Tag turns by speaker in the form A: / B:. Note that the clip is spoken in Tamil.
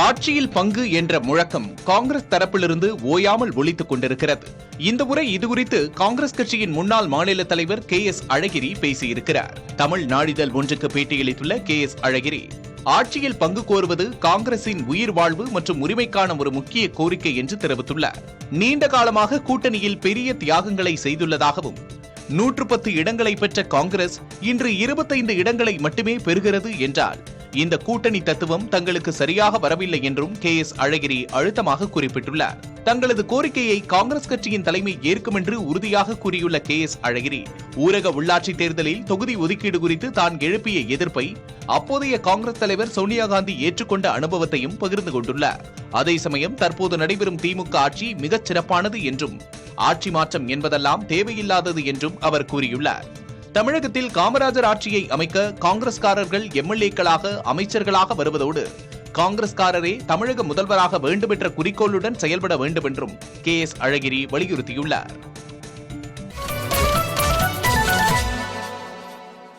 A: ஆட்சியில் பங்கு என்ற முழக்கம் காங்கிரஸ் தரப்பிலிருந்து ஓயாமல் ஒலித்துக் கொண்டிருக்கிறது. இந்த முறை இதுகுறித்து காங்கிரஸ் கட்சியின் முன்னாள் மாநில தலைவர் KS அழகிரி பேசியிருக்கிறார். தமிழ் நாளிதழ் ஒன்றுக்கு பேட்டியளித்துள்ள KS அழகிரி, ஆட்சியில் பங்கு கோருவது காங்கிரசின் உயிர் வாழ்வு மற்றும் உரிமைக்கான ஒரு முக்கிய கோரிக்கை என்று தெரிவித்துள்ளார். நீண்ட காலமாக கூட்டணியில் பெரிய தியாகங்களை செய்துள்ளதாகவும் 110 இடங்களை பெற்ற காங்கிரஸ் இன்று 25 இடங்களை மட்டுமே பெறுகிறது என்றால் இந்த கூட்டணி தத்துவம் தங்களுக்கு சரியாக வரவில்லை என்றும் KS அழகிரி அழுத்தமாக குறிப்பிட்டுள்ளார். தங்களது கோரிக்கையை காங்கிரஸ் கட்சியின் தலைமை ஏற்கும் என்று உறுதியாக கூறியுள்ள KS அழகிரி, ஊரக உள்ளாட்சி தேர்தலில் தொகுதி ஒதுக்கீடு குறித்து தான் எழுப்பிய எதிர்ப்பை அப்போதைய காங்கிரஸ் தலைவர் சோனியா காந்தி ஏற்றுக்கொண்ட அனுபவத்தையும் பகிர்ந்து கொண்டுள்ளார். அதே சமயம் தற்போது நடைபெறும் திமுக ஆட்சி மிகச் சிறப்பானது என்றும் ஆட்சி மாற்றம் என்பதெல்லாம் தேவையில்லாதது என்றும் அவர் கூறியுள்ளார். தமிழகத்தில் காமராஜர் ஆட்சியை அமைக்க காங்கிரஸ்காரர்கள் MLA-க்களாக அமைச்சர்களாக வருவதோடு காங்கிரஸ்காரரே தமிழக முதல்வராக வேண்டும் என்ற குறிக்கோளுடன் செயல்பட வேண்டும் என்றும் KS அழகிரி வலியுறுத்தியுள்ளார்.